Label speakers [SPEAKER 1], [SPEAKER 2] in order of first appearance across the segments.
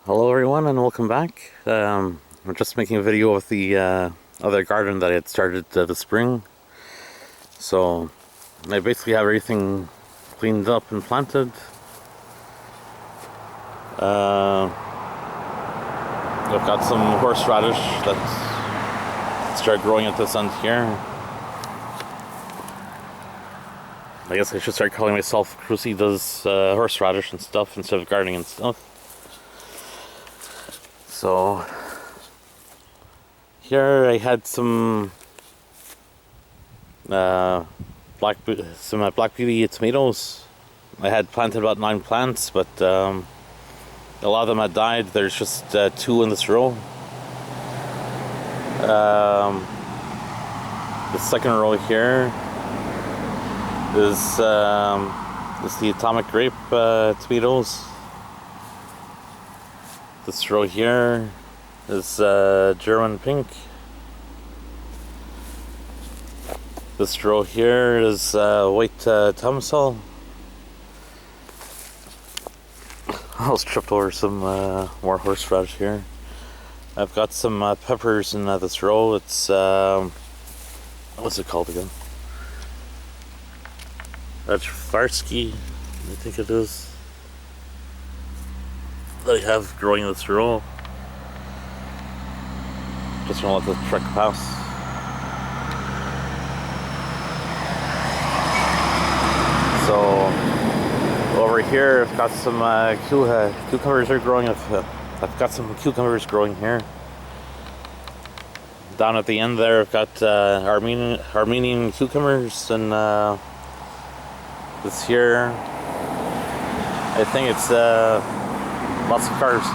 [SPEAKER 1] Hello everyone and welcome back. I'm just making a video of the other garden that I had started this spring. So I basically have everything cleaned up and planted. I've got some horseradish that started growing at this end here. I guess I should start calling myself Krucy does horseradish and stuff instead of gardening and stuff. So here I had some black beauty tomatoes. I had planted about 9 plants, but a lot of them had died. There's just 2 in this row. The second row here is the atomic grape tomatoes. This row here is German pink. This row here is white Thomasol. I almost tripped over some more horseradish here. I've got some peppers in this row. It's what's it called again? That's Farsky, I think it is. That I have growing in this row. Just gonna let the truck pass. So over here, I've got some cucumbers are growing. I've got some cucumbers growing here. Down at the end there, I've got Armenian cucumbers, and this here, I think it's lots of cars.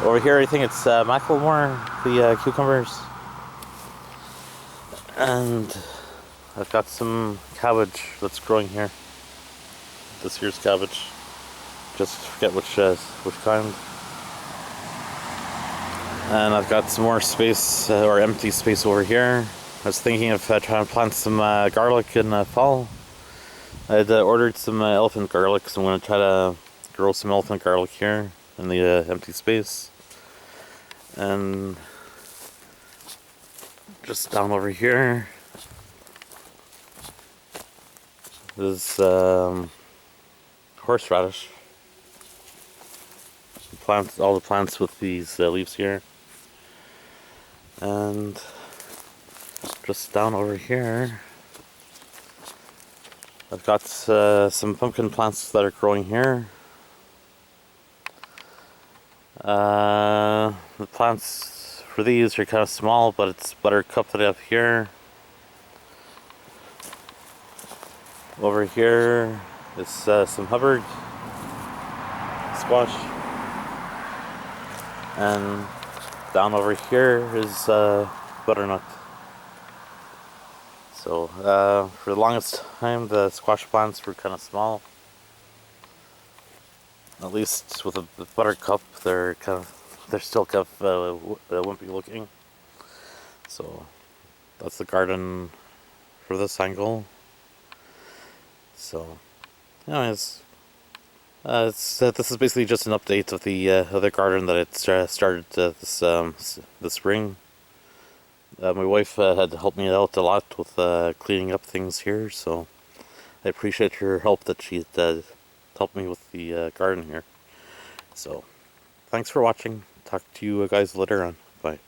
[SPEAKER 1] Over here, I think it's Macklemore, the cucumbers. And I've got some cabbage that's growing here. This here's cabbage. Just forget which kind. And I've got some more space, or empty space over here. I was thinking of trying to plant some garlic in fall. I had ordered some elephant garlic, so I'm going to try to grow some elephant garlic here in the empty space. And just down over here is horseradish. All the plants with these leaves here. And just down over here, I've got some pumpkin plants that are growing here. The plants for these are kind of small, but it's buttercup that I have here. Over here is some Hubbard squash. And down over here is butternut. So for the longest time, the squash plants were kind of small. At least with the buttercup, they're still kind of wimpy looking. So that's the garden for this angle. So, anyways, this is basically just an update of the other garden that it started this spring. My wife had helped me out a lot with cleaning up things here, so I appreciate her help that she helped me with the garden here. So, thanks for watching. Talk to you guys later on. Bye.